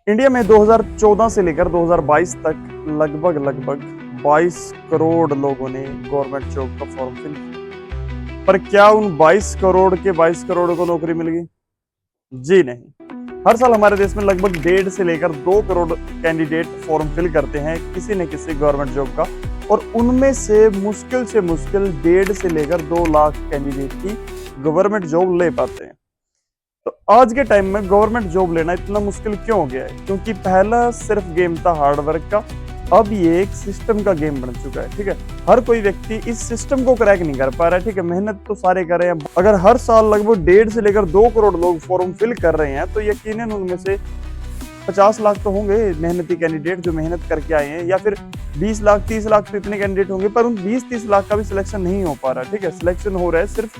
India में 2014 से लेकर 2022 तक लगभग 22 करोड़ लोगों ने गवर्नमेंट जॉब का फॉर्म फिल किया। पर क्या उन 22 करोड़ के 22 करोड़ को नौकरी मिल गई? जी नहीं। हर साल हमारे देश में लगभग 1.5 से लेकर 2 करोड़ कैंडिडेट फॉर्म फिल करते हैं किसी न किसी गवर्नमेंट जॉब का, और उनमें से मुश्किल 1.5 से लेकर 2 लाख कैंडिडेट ही गवर्नमेंट जॉब ले पाते हैं। तो आज के टाइम में गवर्नमेंट जॉब लेना इतना मुश्किल क्यों हो गया है? क्योंकि पहला सिर्फ गेम था हार्डवर्क का, अब ये एक सिस्टम का गेम बन चुका है। ठीक है, हर कोई व्यक्ति इस सिस्टम को क्रैक नहीं कर पा रहा है। ठीक है, मेहनत तो सारे कर रहे हैं। अगर हर साल लगभग 1.5 से लेकर 2 करोड़ लोग फॉर्म फिल कर रहे हैं तो यकीनन उनमें से 50 लाख तो होंगे मेहनती कैंडिडेट जो मेहनत करके आए हैं, या फिर 20 लाख 30 लाख तो इतने कैंडिडेट होंगे, पर उन 20-30 लाख का भी सिलेक्शन नहीं हो पा रहा। ठीक है, सिलेक्शन हो रहा है सिर्फ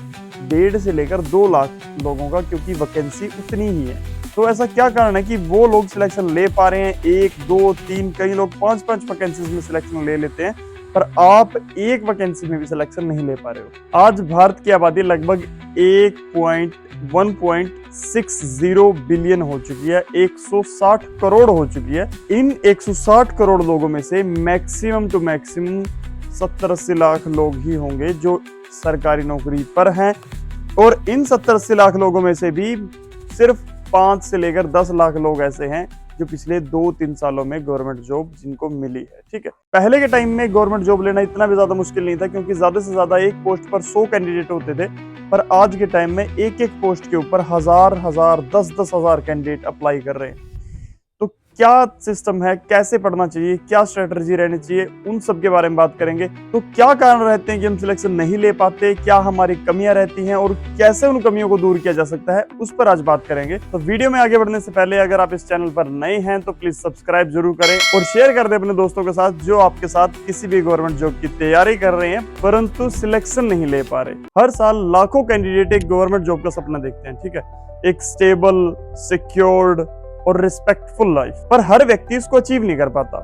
1.5 से लेकर 2 लाख लोगों का, क्योंकि वैकेंसी उतनी ही है। तो ऐसा क्या कारण है कि वो लोग सिलेक्शन ले पा रहे हैं? 1, 2, 3, कई लोग 5-5 वैकेंसीज में सिलेक्शन ले लेते हैं, पर आप एक वैकेंसी में भी सिलेक्शन नहीं ले पा रहे हो। आज भारत की आबादी लगभग 1.60 बिलियन हो चुकी है, 160 करोड़ हो चुकी है। इन 160 करोड़ लोगों में से मैक्सिमम टू मैक्सिमम 70-80 लाख लोग ही होंगे जो सरकारी नौकरी पर हैं, और इन 70-80 लाख लोगों में से भी सिर्फ 5 से लेकर 10 लाख लोग ऐसे हैं जो पिछले 2-3 सालों में गवर्नमेंट जॉब जिनको मिली है। ठीक है, पहले के टाइम में गवर्नमेंट जॉब लेना इतना भी ज्यादा मुश्किल नहीं था, क्योंकि ज्यादा से ज्यादा एक पोस्ट पर 100 कैंडिडेट होते थे, पर आज के टाइम में एक पोस्ट के ऊपर हजार 10-10 हजार कैंडिडेट अप्लाई कर रहे हैं। तो क्या सिस्टम है, कैसे पढ़ना चाहिए, क्या स्ट्रेटजी रहनी चाहिए, उन सब के बारे में बात करेंगे। तो क्या कारण रहते हैं कि हम सिलेक्शन नहीं ले पाते, क्या हमारी कमियां रहती हैं और कैसे उन कमियों को दूर किया जा सकता है, उस पर आज बात करेंगे। तो वीडियो में आगे बढ़ने से पहले अगर आप इस चैनल पर नए हैं तो प्लीज सब्सक्राइब जरूर करें और शेयर कर दें अपने दोस्तों के साथ जो आपके साथ किसी भी गवर्नमेंट जॉब की तैयारी कर रहे हैं परंतु सिलेक्शन नहीं ले पा रहे। हर साल लाखों कैंडिडेट एक गवर्नमेंट जॉब का सपना देखते हैं। ठीक है, एक स्टेबल, सिक्योर्ड और रिस्पेक्टफुल लाइफ, पर हर व्यक्ति इसको अचीव नहीं कर पाता।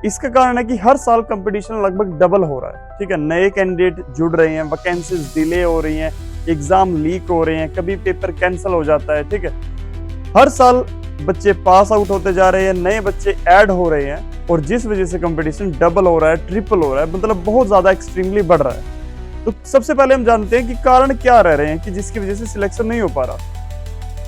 इसका कारण है कि हर साल कंपटीशन लगभग डबल हो रहा है। ठीक है, नए कैंडिडेट जुड़ रहे हैं, वैकेंसीज डिले हो रही हैं, एग्जाम लीक हो रहे हैं, कभी पेपर कैंसिल हो जाता है। ठीक है, हर साल बच्चे पास आउट होते जा रहे हैं, नए बच्चे ऐड हो रहे हैं, और जिस वजह से कंपटीशन डबल हो रहा है, ट्रिपल हो रहा है, मतलब बहुत ज्यादा एक्सट्रीमली बढ़ रहा है। तो सबसे पहले हम जानते हैं कि कारण क्या रह रहे हैं कि जिसकी वजह से सिलेक्शन नहीं हो पा रहा।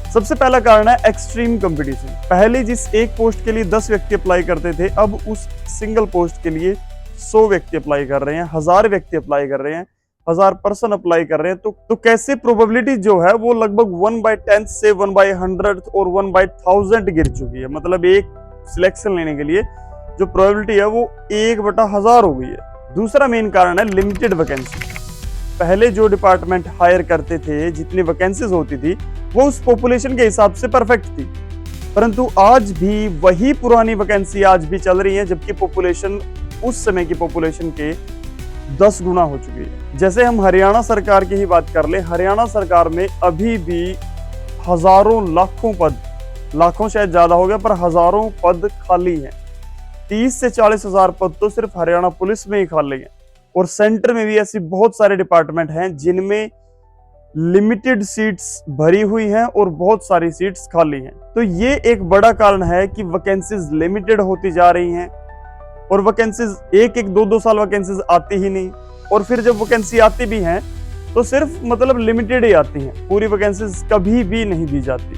सबसे पहला कारण है एक्सट्रीम कंपटीशन। पहले जिस एक पोस्ट के लिए 10 व्यक्ति अप्लाई करते थे, अब उस सिंगल पोस्ट के लिए 100 व्यक्ति अप्लाई कर रहे हैं, 1000 व्यक्ति अप्लाई कर रहे हैं, 1000 पर्सन अप्लाई कर रहे हैं। तो कैसे प्रोबेबिलिटी जो है वो लगभग 1/10 से 1/100 और 1/1000 गिर चुकी है। मतलब एक सिलेक्शन लेने के लिए जो प्रोबेबिलिटी है वो 1/1000 हो गई है। दूसरा मेन कारण है लिमिटेड वैकेंसी। पहले जो डिपार्टमेंट हायर करते थे, जितनी वैकेंसीज होती थी वो उस पॉपुलेशन के हिसाब से परफेक्ट थी, परंतु आज भी वही पुरानी वैकेंसी आज भी चल रही है, जबकि पॉपुलेशन उस समय की पॉपुलेशन के 10 गुना हो चुकी है। जैसे हम हरियाणा सरकार की ही बात कर ले, हरियाणा सरकार में अभी भी हजारों लाखों पद, लाखों शायद ज्यादा हो गया, पर हजारों पद खाली हैं। 30 से 40 हजार पद तो सिर्फ हरियाणा पुलिस में ही खाली है, और सेंटर में भी ऐसी बहुत सारे डिपार्टमेंट हैं जिनमें लिमिटेड सीट्स भरी हुई हैं और बहुत सारी सीट्स खाली हैं। तो ये एक बड़ा कारण है कि वैकेंसीज लिमिटेड होती जा रही हैं, और वैकेंसीज 1-2 साल वैकेंसीज आती ही नहीं, और फिर जब वैकेंसी आती भी हैं तो सिर्फ मतलब लिमिटेड ही आती हैं, पूरी वैकेंसीज कभी भी नहीं दी जाती।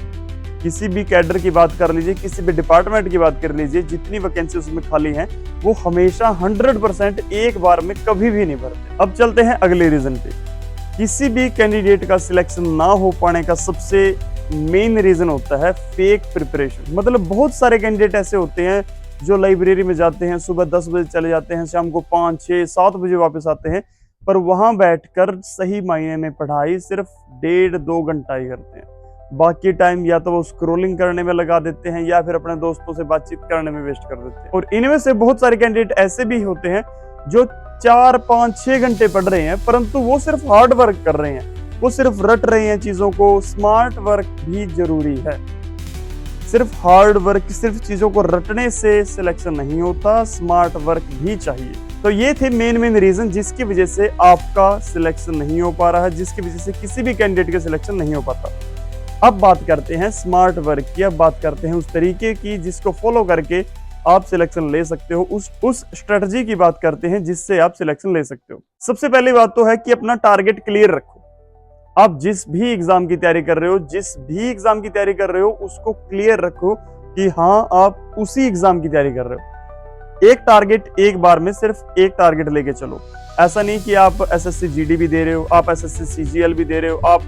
किसी भी कैडर की बात कर लीजिए, किसी भी डिपार्टमेंट की बात कर लीजिए, जितनी वैकेंसी उसमें खाली हैं वो हमेशा 100% एक बार में कभी भी नहीं भरते। अब चलते हैं अगले रीजन पे। किसी भी कैंडिडेट का सिलेक्शन ना हो पाने का सबसे मेन रीजन होता है फेक प्रिपरेशन। मतलब बहुत सारे कैंडिडेट ऐसे होते हैं जो लाइब्रेरी में जाते हैं, सुबह 10 बजे चले जाते हैं, शाम को 5, 6, 7 बजे वापस आते हैं, पर वहां बैठकर सही मायने में पढ़ाई सिर्फ 1.5-2 घंटा ही करते हैं। बाकी टाइम या तो वो स्क्रोलिंग करने में लगा देते हैं या फिर अपने दोस्तों से बातचीत करने में वेस्ट कर देते हैं। और इनमें से बहुत सारे कैंडिडेट ऐसे भी होते हैं जो 4, 5, 6 घंटे पढ़ रहे हैं, परंतु वो सिर्फ हार्ड वर्क कर रहे हैं, वो सिर्फ रट रहे हैं चीजों को। स्मार्ट वर्क भी जरूरी है, सिर्फ हार्ड वर्क, सिर्फ चीजों को रटने से सिलेक्शन नहीं होता, स्मार्ट वर्क भी चाहिए। तो ये थे मेन रीजन जिसकी वजह से आपका सिलेक्शन नहीं हो पा रहा है, जिसकी वजह से किसी भी कैंडिडेट का सिलेक्शन नहीं हो पाता। अब बात करते हैं स्मार्ट वर्क की, अब बात करते हैं उस तरीके की जिसको फॉलो करके आप सिलेक्शन ले सकते हो, उस स्ट्रेटजी की बात करते हैं जिससे आप सिलेक्शन ले सकते हो। सबसे पहली बात तो है कि अपना टारगेट क्लियर रखो। आप जिस भी एग्जाम की तैयारी कर रहे हो, जिस भी एग्जाम की तैयारी कर रहे हो, उसको क्लियर रखो कि हाँ आप उसी एग्जाम की तैयारी कर रहे हो। एक टारगेट, एक बार में सिर्फ एक टारगेट लेके चलो। ऐसा नहीं कि आप एसएससी जीडी भी दे रहे हो, आप एसएससी सीजीएल भी दे रहे हो, आप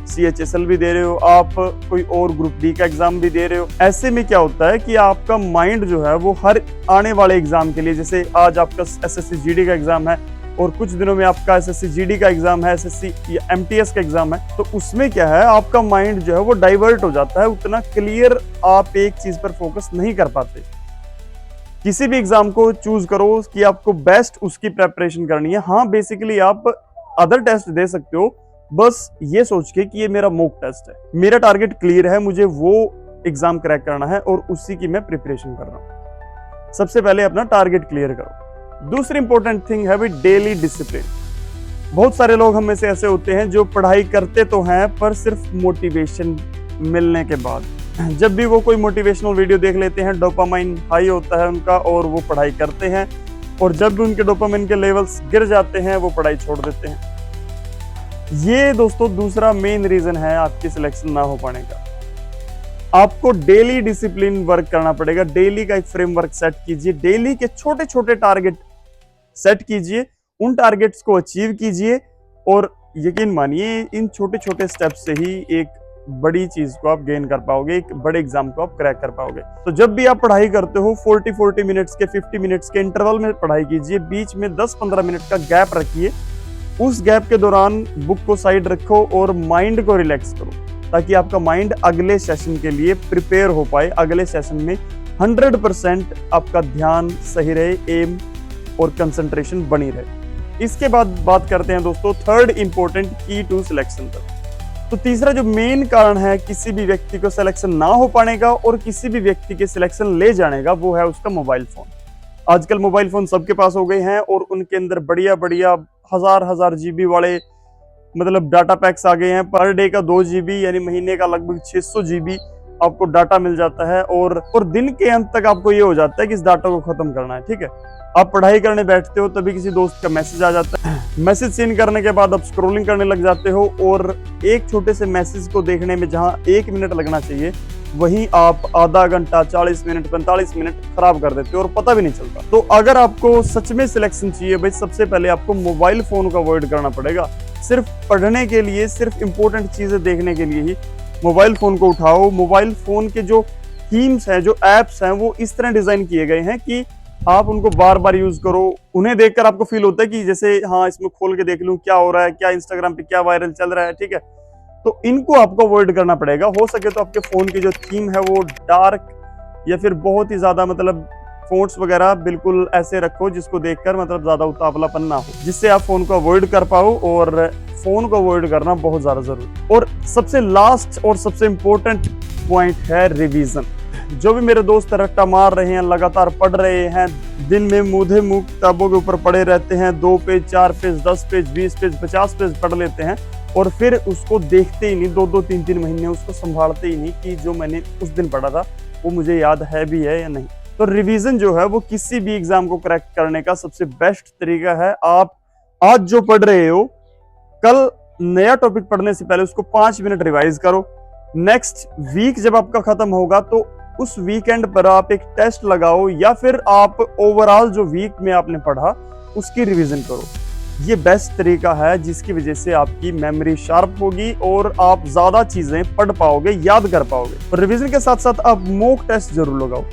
सीएचएसएल भी दे रहे हो, आप कोई और ग्रुप डी का एग्जाम भी दे रहे हो। ऐसे में क्या होता है कि आपका माइंड जो है वो हर आने वाले एग्जाम के लिए, जैसे आज आपका एसएससी जीडी का एग्जाम है और कुछ दिनों में आपका एसएससी जीडी का एग्जाम है, एसएससी या एमटीएस का एग्जाम है, तो उसमें क्या है आपका माइंड जो है वो डाइवर्ट हो जाता है। उतना क्लियर आप एक चीज पर फोकस नहीं कर पाते। किसी भी एग्जाम को चूज करो कि आपको बेस्ट उसकी प्रेपरेशन करनी है। हाँ, बेसिकली आप अदर टेस्ट दे सकते हो, बस ये सोच के कि ये मेरा मॉक टेस्ट है, मेरा टारगेट क्लियर है, मुझे वो एग्जाम क्रैक करना है और उसी की मैं प्रिपरेशन कर रहा हूं। सबसे पहले अपना टारगेट क्लियर करो। दूसरी इंपॉर्टेंट थिंग है डेली डिसिप्लिन। बहुत सारे लोग हम में से ऐसे होते हैं जो पढ़ाई करते तो हैं पर सिर्फ मोटिवेशन मिलने के बाद। जब भी वो कोई मोटिवेशनल वीडियो देख लेते हैं, डोपामाइन हाई होता है उनका और वो पढ़ाई करते हैं, और जब भी उनके डोपामाइन के लेवल्स गिर जाते हैं वो पढ़ाई छोड़ देते हैं। ये दोस्तों दूसरा मेन रीजन है आपकी सिलेक्शन ना हो पाने का। आपको डेली डिसिप्लिन वर्क करना पड़ेगा। डेली का एक फ्रेमवर्क सेट कीजिए, डेली के छोटे छोटे टारगेट सेट कीजिए, उन टारगेट्स को अचीव कीजिए और यकीन मानिए इन छोटे छोटे स्टेप्स से ही एक बड़ी चीज को आप गेन कर पाओगे, एक बड़े एग्जाम को आप क्रैक कर पाओगे। तो जब भी आप पढ़ाई करते हो 40 मिनट्स के 50 मिनट्स के इंटरवल में पढ़ाई कीजिए, बीच में 10-15 मिनट का गैप रखिए। उस गैप के दौरान बुक को साइड रखो और माइंड को रिलैक्स करो, ताकि आपका माइंड अगले सेशन के लिए प्रिपेयर हो पाए। अगले सेशन में 100% आपका ध्यान सही रहे, एम और कंसंट्रेशन बनी रहे। इसके बाद बात करते हैं दोस्तों थर्ड इंपॉर्टेंट की टू सिलेक्शन तक। तो तीसरा जो मेन कारण है किसी भी व्यक्ति को सिलेक्शन ना हो पाने का और किसी भी व्यक्ति के सिलेक्शन ले जाने का, वो है उसका मोबाइल फोन। आजकल मोबाइल फोन सबके पास हो गए हैं और उनके अंदर बढ़िया बढ़िया हजार जीबी वाले मतलब डाटा पैक्स आ गए हैं। पर डे का 2 GB यानी महीने का लगभग 600 GB आपको डाटा मिल जाता है और दिन के अंत तक आपको ये हो जाता है कि इस डाटा को खत्म करना है। ठीक है, आप पढ़ाई करने बैठते हो तभी किसी दोस्त का मैसेज आ जाता है, मैसेज सीन करने के बाद आप स्क्रॉलिंग करने लग जाते हो और एक छोटे से मैसेज को देखने में जहां 1 मिनट लगना चाहिए वहीं आप आधा घंटा, 40 मिनट, 45 मिनट खराब कर देते हो और पता भी नहीं चलता। तो अगर आपको सच में सिलेक्शन चाहिए भाई, सबसे पहले आपको मोबाइल फोन को अवॉइड करना पड़ेगा। सिर्फ पढ़ने के लिए, सिर्फ इंपॉर्टेंट चीजें देखने के लिए ही मोबाइल फोन को उठाओ। मोबाइल फोन के जो थीम्स हैं, जो एप्स हैं, वो इस तरह डिजाइन किए गए हैं कि आप उनको बार बार यूज करो। उन्हें देखकर आपको फील होता है कि जैसे हाँ इसमें खोल के देख लूं क्या हो रहा है, क्या इंस्टाग्राम पे क्या वायरल चल रहा है। ठीक है, तो इनको आपको अवॉइड करना पड़ेगा। हो सके तो आपके फोन की जो थीम है वो डार्क या फिर बहुत ही ज्यादा मतलब फोन्ट्स वगैरह बिल्कुल ऐसे रखो जिसको देखकर मतलब ज्यादा उतावलापन ना हो, जिससे आप फोन को अवॉइड कर पाओ। और फोन को अवॉइड करना बहुत ज्यादा जरूरी। और सबसे लास्ट और सबसे इंपॉर्टेंट पॉइंट है रिवीजन। जो भी मेरे दोस्त रट्टा मार रहे हैं, लगातार पढ़ रहे हैं, दिन में मुँहे मुँह किताबों के ऊपर पड़े रहते हैं, 2 page, 4 page, 10 page, 20 page, 50 page पढ़ लेते हैं और फिर उसको देखते ही नहीं, 2-2, 3-3 महीने उसको संभालते ही नहीं कि जो मैंने उस दिन पढ़ा था वो मुझे याद है भी है या नहीं। तो रिवीजन जो है वो किसी भी एग्जाम को क्रैक करने का सबसे बेस्ट तरीका है। आप आज जो पढ़ रहे हो, कल नया टॉपिक पढ़ने से पहले उसको 5 मिनट रिवाइज करो। नेक्स्ट वीक जब आपका खत्म होगा तो उस वीकेंड पर आप एक टेस्ट लगाओ या फिर आप ओवरऑल जो वीक में आपने पढ़ा उसकी रिवीजन करो। ये बेस्ट तरीका है जिसकी वजह से आपकी मेमोरी शार्प होगी और आप ज्यादा चीजें पढ़ पाओगे, याद कर पाओगे। और रिवीजन के साथ साथ आप मॉक टेस्ट जरूर लगाओ।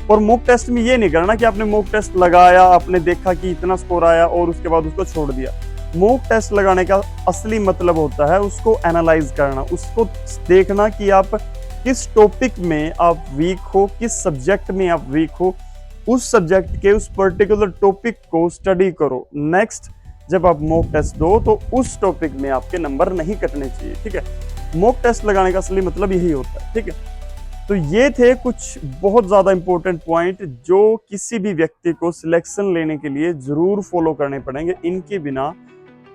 और मॉक टेस्ट में ये नहीं करना कि आपने मॉक टेस्ट लगाया, आपने देखा कि इतना स्कोर आया और उसके बाद उसको छोड़ दिया। मॉक टेस्ट लगाने का असली मतलब होता है उसको एनालाइज करना, उसको देखना कि आप किस टॉपिक में आप वीक हो, किस सब्जेक्ट में आप वीक हो, उस सब्जेक्ट के उस पर्टिकुलर टॉपिक को स्टडी करो। नेक्स्ट जब आप मॉक टेस्ट दो तो उस टॉपिक में आपके नंबर नहीं कटने चाहिए। ठीक है, मॉक टेस्ट लगाने का असली मतलब यही होता है। ठीक है, तो ये थे कुछ बहुत ज्यादा इंपॉर्टेंट पॉइंट जो किसी भी व्यक्ति को सिलेक्शन लेने के लिए जरूर फॉलो करने पड़ेंगे। इनके बिना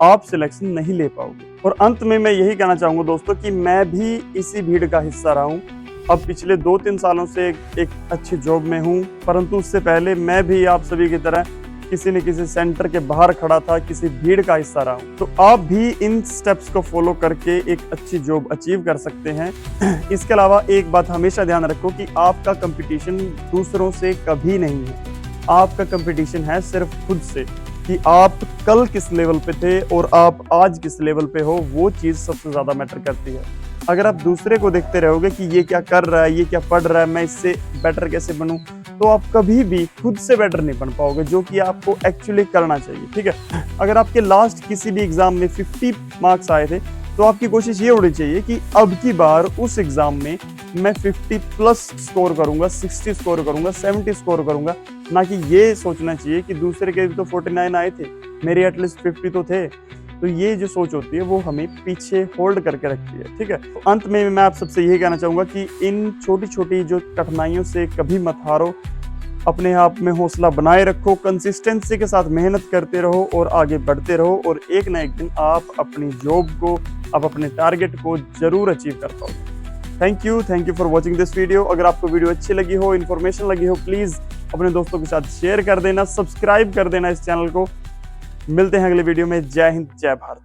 आप सिलेक्शन नहीं ले पाओगे। और अंत में मैं यही कहना चाहूँगा दोस्तों कि मैं भी इसी भीड़ का हिस्सा रहा हूँ। अब पिछले 2-3 सालों से एक अच्छी जॉब में हूँ, परंतु उससे पहले मैं भी आप सभी की तरह किसी न किसी सेंटर के बाहर खड़ा था, किसी भीड़ का हिस्सा रहा हूँ। तो आप भी इन स्टेप्स को फॉलो करके एक अच्छी जॉब अचीव कर सकते हैं। इसके अलावा एक बात हमेशा ध्यान रखो कि आपका कंपटीशन दूसरों से कभी नहीं है, आपका कंपटीशन है सिर्फ खुद से, कि आप कल किस लेवल पे थे और आप आज किस लेवल पे हो, वो चीज़ सबसे ज़्यादा मैटर करती है। अगर आप दूसरे को देखते रहोगे कि ये क्या कर रहा है, ये क्या पढ़ रहा है, मैं इससे बेटर कैसे बनूं, तो आप कभी भी खुद से बेटर नहीं बन पाओगे, जो कि आपको एक्चुअली करना चाहिए। ठीक है, अगर आपके लास्ट किसी भी एग्जाम में 50 मार्क्स आए थे, तो आपकी कोशिश ये होनी चाहिए कि अब की बार उस एग्जाम में मैं 50 प्लस स्कोर करूंगा, 60 स्कोर करूंगा, 70 स्कोर करूंगा। ना कि ये सोचना चाहिए कि दूसरे के भी तो 49 आए थे, मेरे एटलीस्ट 50 तो थे। तो ये जो सोच होती है वो हमें पीछे होल्ड करके रखती है। ठीक है, तो अंत में मैं आप सबसे यही कहना चाहूंगा कि इन छोटी छोटी जो कठिनाइयों से कभी मत हारो, अपने आप में हौसला बनाए रखो, कंसिस्टेंसी के साथ मेहनत करते रहो और आगे बढ़ते रहो, और एक ना एक दिन आप अपनी जॉब को, आप अपने टारगेट को जरूर अचीव कर पाओगे। Thank you for watching this video. अगर आपको वीडियो अच्छी लगी हो, इन्फॉर्मेशन लगी हो, प्लीज़ अपने दोस्तों के साथ शेयर कर देना, सब्सक्राइब कर देना इस चैनल को। मिलते हैं अगले वीडियो में। जय हिंद, जय भारत।